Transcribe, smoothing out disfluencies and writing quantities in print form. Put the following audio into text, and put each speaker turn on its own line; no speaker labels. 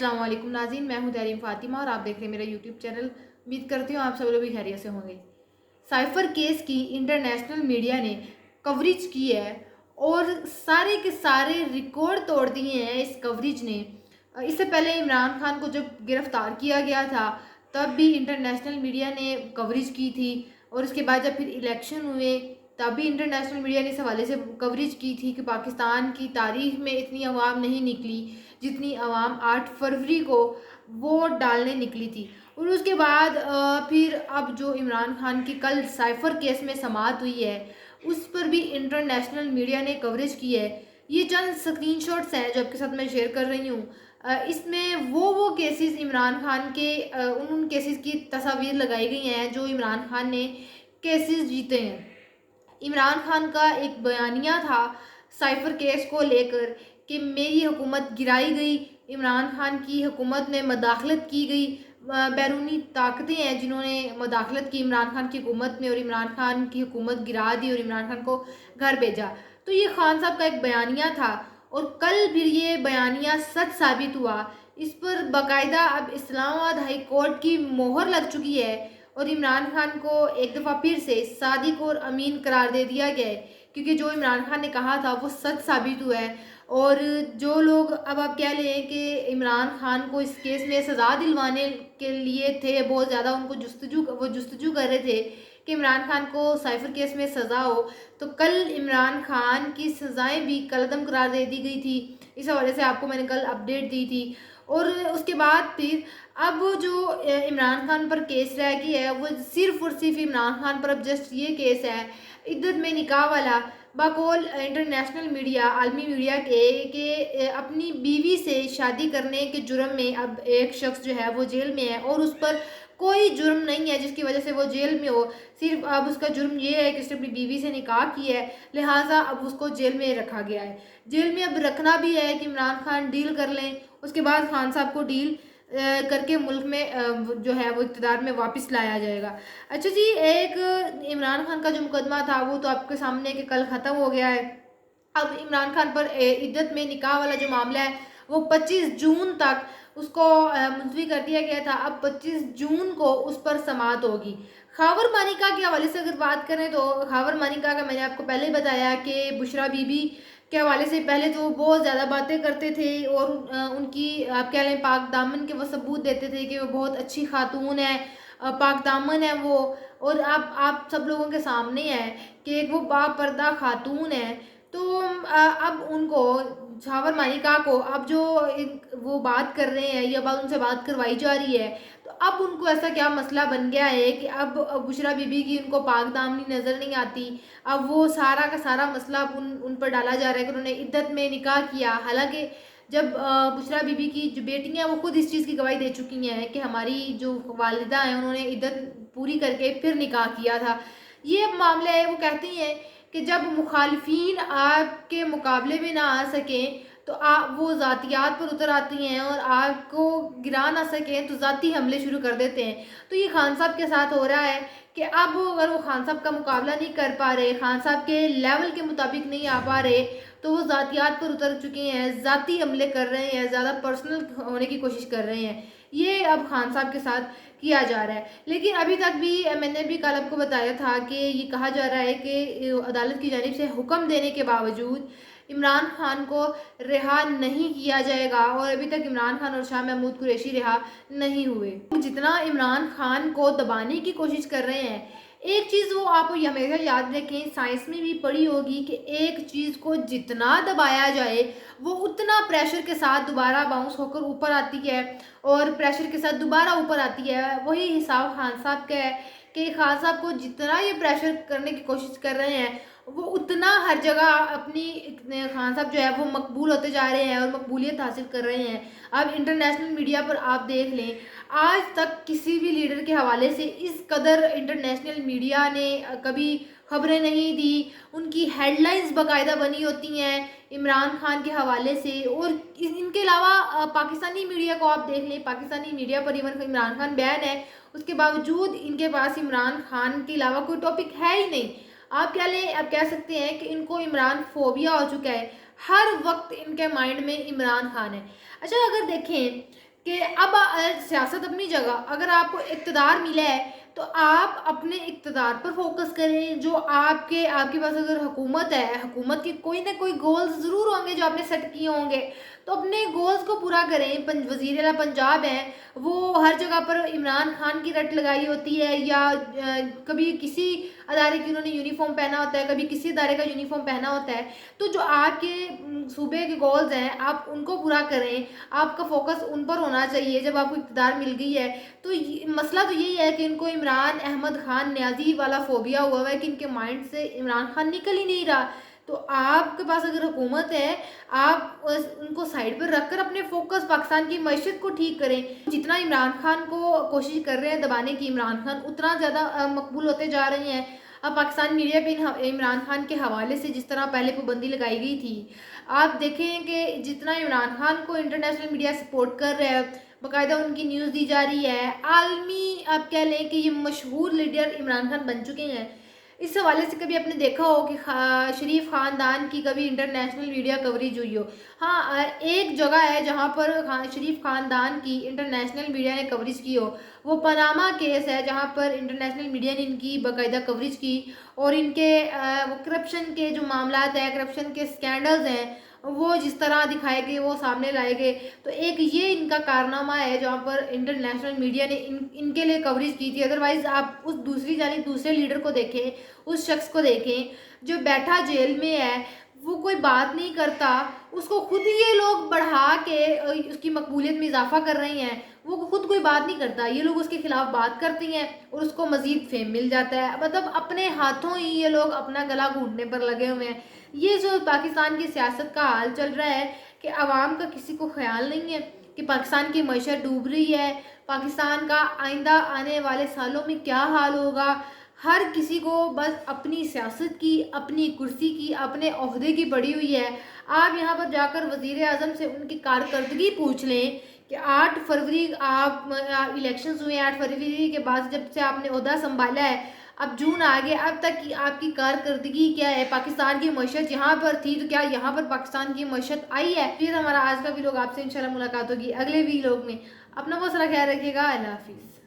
السلام علیکم ناظرین، میں ہوں تحریم فاطمہ اور آپ دیکھ رہے ہیں میرا یوٹیوب چینل۔ امید کرتی ہوں آپ سب لوگ بھی خیریت سے ہوں گے۔ سائفر کیس کی انٹرنیشنل میڈیا نے کوریج کی ہے اور سارے کے سارے ریکارڈ توڑ دیے ہیں اس کوریج نے۔ اس سے پہلے عمران خان کو جب گرفتار کیا گیا تھا تب بھی انٹرنیشنل میڈیا نے کوریج کی تھی، اور اس کے بعد جب پھر الیکشن ہوئے تب بھی انٹرنیشنل میڈیا نے اس حوالے سے کوریج کی تھی کہ پاکستان کی تاریخ میں اتنی عوام نہیں نکلی جتنی عوام 8 فروری کو ووٹ ڈالنے نکلی تھی۔ اور اس کے بعد پھر اب جو عمران خان کی کل سائفر کیس میں سماعت ہوئی ہے اس پر بھی انٹرنیشنل میڈیا نے کوریج کی ہے۔ یہ چند سکرین شاٹس ہیں جو آپ کے ساتھ میں شیئر کر رہی ہوں۔ اس میں وہ کیسز عمران خان کے ان کیسز کی تصاویر لگائی گئی ہیں جو عمران خان نے کیسز جیتے ہیں۔ عمران خان کا ایک بیانیہ تھا سائفر کیس کو لے کر کہ میری حکومت گرائی گئی، عمران خان کی حکومت میں مداخلت کی گئی، بیرونی طاقتیں ہیں جنہوں نے مداخلت کی عمران خان کی حکومت میں اور عمران خان کی حکومت گرا دی اور عمران خان کو گھر بھیجا۔ تو یہ خان صاحب کا ایک بیانیہ تھا اور کل پھر یہ بیانیہ سچ ثابت ہوا۔ اس پر باقاعدہ اب اسلام آباد ہائی کورٹ کی مہر لگ چکی ہے اور عمران خان کو ایک دفعہ پھر سے صادق اور امین قرار دے دیا گیا ہے، کیونکہ جو عمران خان نے کہا تھا وہ سچ ثابت ہوا ہے۔ اور جو لوگ اب آپ کہہ لیں کہ عمران خان کو اس کیس میں سزا دلوانے کے لیے تھے بہت زیادہ، ان کو جستجو کر رہے تھے کہ عمران خان کو سائفر کیس میں سزا ہو، تو کل عمران خان کی سزائیں بھی کالعدم قرار دے دی گئی تھی۔ اس حوالے سے آپ کو میں نے کل اپڈیٹ دی تھی۔ اور اس کے بعد پھر اب جو عمران خان پر کیس رہ گئی ہے وہ صرف اور صرف عمران خان پر اب جسٹ یہ کیس ہے عدت میں نکاح والا، بقول انٹرنیشنل میڈیا، عالمی میڈیا کے، کہ اپنی بیوی سے شادی کرنے کے جرم میں اب ایک شخص جو ہے وہ جیل میں ہے اور اس پر کوئی جرم نہیں ہے جس کی وجہ سے وہ جیل میں ہو، صرف اب اس کا جرم یہ ہے کہ اس نے اپنی بیوی سے نکاح کی ہے، لہٰذا اب اس کو جیل میں رکھا گیا ہے۔ جیل میں اب رکھنا بھی ہے کہ عمران خان ڈیل کر لیں، اس کے بعد خان صاحب کو ڈیل کر کے ملک میں جو ہے وہ اقتدار میں واپس لایا جائے گا۔ اچھا جی، ایک عمران خان کا جو مقدمہ تھا وہ تو آپ کے سامنے کہ کل ختم ہو گیا ہے۔ اب عمران خان پر عدت میں نکاح والا جو معاملہ ہے وہ 25 جون تک اس کو ملتوی کر دیا گیا تھا۔ اب 25 جون کو اس پر سماعت ہوگی۔ خاور مانیکا کے حوالے سے اگر بات کریں تو خاور مانیکا کا میں نے آپ کو پہلے بتایا کہ بشرا بی بی کے حوالے سے پہلے تو وہ بہت زیادہ باتیں کرتے تھے اور ان کی آپ کہہ لیں پاک دامن کے وہ ثبوت دیتے تھے کہ وہ بہت اچھی خاتون ہے، پاک دامن ہے وہ، اور آپ سب لوگوں کے سامنے ہے کہ وہ با پردہ خاتون ہے۔ تو اب ان کو خاور مانیکا کو اب جو وہ بات کر رہے ہیں یا ان سے بات کروائی جا رہی ہے، تو اب ان کو ایسا کیا مسئلہ بن گیا ہے کہ اب بشرا بی بی کی ان کو پاک دامنی نظر نہیں آتی۔ اب وہ سارا کا سارا مسئلہ ان پر ڈالا جا رہا ہے کہ انہوں نے عدت میں نکاح کیا، حالانکہ جب بشرا بی بی کی جو بیٹیاں ہیں وہ خود اس چیز کی گواہی دے چکی ہیں کہ ہماری جو والدہ ہیں انہوں نے عدت پوری کر کے پھر نکاح کیا تھا۔ یہ معاملہ ہے، وہ کہتی ہیں کہ جب مخالفین آپ کے مقابلے میں نہ آ سکیں تو آپ وہ ذاتیات پر اتر آتی ہیں اور آپ کو گرا نہ سکیں تو ذاتی حملے شروع کر دیتے ہیں۔ تو یہ خان صاحب کے ساتھ ہو رہا ہے کہ اب اگر وہ خان صاحب کا مقابلہ نہیں کر پا رہے، خان صاحب کے لیول کے مطابق نہیں آ پا رہے، تو وہ ذاتیات پر اتر چکے ہیں، ذاتی حملے کر رہے ہیں، زیادہ پرسنل ہونے کی کوشش کر رہے ہیں۔ یہ اب خان صاحب کے ساتھ کیا جا رہا ہے۔ لیکن ابھی تک بھی میں نے بھی کل آپ کو بتایا تھا کہ یہ کہا جا رہا ہے کہ عدالت کی جانب سے حکم دینے کے باوجود عمران خان کو رہا نہیں کیا جائے گا اور ابھی تک عمران خان اور شاہ محمود قریشی رہا نہیں ہوئے۔ جتنا عمران خان کو دبانے کی کوشش کر رہے ہیں، ایک چیز وہ آپ ہمیشہ یاد رکھیں، سائنس میں بھی پڑھی ہوگی کہ ایک چیز کو جتنا دبایا جائے وہ اتنا پریشر کے ساتھ دوبارہ باؤنس ہو کر اوپر آتی ہے اور پریشر کے ساتھ دوبارہ اوپر آتی ہے۔ وہی حساب خان صاحب کا ہے کہ خان صاحب کو جتنا یہ پریشر کرنے کی کوشش کر رہے ہیں وہ اتنا ہر جگہ اپنی خان صاحب جو ہے وہ مقبول ہوتے جا رہے ہیں اور مقبولیت حاصل کر رہے ہیں۔ اب انٹرنیشنل میڈیا پر آپ دیکھ لیں، آج تک کسی بھی لیڈر کے حوالے سے اس قدر انٹرنیشنل میڈیا نے کبھی خبریں نہیں دی، ان کی ہیڈ لائنز باقاعدہ بنی ہوتی ہیں عمران خان کے حوالے سے۔ اور ان کے علاوہ پاکستانی میڈیا کو آپ دیکھ لیں، پاکستانی میڈیا پر ایون عمران خان بین ہے، اس کے باوجود ان کے پاس عمران خان کے علاوہ کوئی ٹاپک ہے ہی نہیں۔ آپ کہہ سکتے ہیں کہ ان کو عمران فوبیا ہو چکا ہے، ہر وقت ان کے مائنڈ میں عمران خان ہے۔ اچھا اگر دیکھیں کہ اب سیاست اپنی جگہ، اگر آپ کو اقتدار ملا ہے تو آپ اپنے اقتدار پر فوکس کریں. جو آپ کے پاس اگر حکومت ہے، حکومت کے کوئی نہ کوئی گولز ضرور ہوں گے جو آپ نے سیٹ کیے ہوں گے، تو اپنے گولز کو پورا کریں. وزیر اعلیٰ پنجاب ہیں، وہ ہر جگہ پر عمران خان کی رٹ لگائی ہوتی ہے، یا کبھی کسی ادارے کی انہوں نے یونیفارم پہنا ہوتا ہے، کبھی کسی ادارے کا یونیفارم پہنا ہوتا ہے. تو جو آپ کے صوبے کے گولز ہیں آپ ان کو پورا کریں. آپ کا فوکس ان پر ہونا چاہیے. جب آپ کو اقتدار مل گئی ہے تو مسئلہ تو یہی ہے کہ ان کو عمران احمد خان نیازی والا فوبیا ہوا ہے کہ ان کے مائنڈ سے عمران خان نکل ہی نہیں رہا. تو آپ کے پاس اگر حکومت ہے، آپ ان کو سائڈ پر رکھ کر اپنے فوکس پاکستان کی معیشت کو ٹھیک کریں. جتنا عمران خان کو کوشش کر رہے ہیں دبانے کی عمران خان، اتنا زیادہ مقبول ہوتے جا رہے ہیں. اب پاکستان میڈیا پہ عمران خان کے حوالے سے جس طرح پہلے پابندی لگائی گئی تھی، آپ دیکھیں کہ جتنا عمران خان کو انٹرنیشنل میڈیا سپورٹ کر رہا ہے، باقاعدہ ان کی نیوز دی جا رہی ہے. عالمی آپ کہہ لیں کہ یہ مشہور لیڈر عمران خان بن چکے ہیں. اس حوالے سے کبھی آپ نے دیکھا ہو کہ شریف خاندان کی کبھی انٹرنیشنل میڈیا کوریج ہوئی ہو؟ ہاں، ایک جگہ ہے جہاں پر شریف خاندان کی انٹرنیشنل میڈیا نے کوریج کی ہو، وہ پاناما کیس ہے، جہاں پر انٹرنیشنل میڈیا نے ان کی باقاعدہ کوریج کی، اور ان کے وہ کرپشن کے جو معاملات ہیں، کرپشن کے سکینڈلز ہیں، وہ جس طرح دکھائے گئے، وہ سامنے لائے گئے. تو ایک یہ ان کا کارنامہ ہے جہاں پر انٹرنیشنل میڈیا نے ان کے لیے کوریج کی تھی. ادروائز آپ اس دوسری جانب دوسرے لیڈر کو دیکھیں، اس شخص کو دیکھیں جو بیٹھا جیل میں ہے، وہ کوئی بات نہیں کرتا، اس کو خود یہ لوگ بڑھا کے اس کی مقبولیت میں اضافہ کر رہے ہیں. وہ خود کوئی بات نہیں کرتا، یہ لوگ اس کے خلاف بات کرتے ہیں اور اس کو مزید فیم مل جاتا ہے. مطلب اپنے ہاتھوں ہی یہ لوگ اپنا گلا گھونٹنے پر لگے ہوئے ہیں. یہ جو پاکستان کی سیاست کا حال چل رہا ہے کہ عوام کا کسی کو خیال نہیں ہے کہ پاکستان کی معیشت ڈوب رہی ہے، پاکستان کا آئندہ آنے والے سالوں میں کیا حال ہوگا. ہر کسی کو بس اپنی سیاست کی، اپنی کرسی کی، اپنے عہدے کی پڑی ہوئی ہے. آپ یہاں پر جا کر وزیر اعظم سے ان کی کارکردگی پوچھ لیں کہ 8 فروری آپ الیکشنز ہوئے ہیں، 8 فروری کے بعد جب سے آپ نے عہدہ سنبھالا ہے، اب جون آگے، اب تک کی آپ کی کارکردگی کیا ہے؟ پاکستان کی معیشت یہاں پر تھی تو کیا یہاں پر پاکستان کی معیشت آئی ہے؟ پھر ہمارا آج کا ویلوگ آپ سے انشاءاللہ ملاقات ہوگی اگلے ویلوگ میں. اپنا بہت سارا خیال رکھیے گا. اللہ حافظ.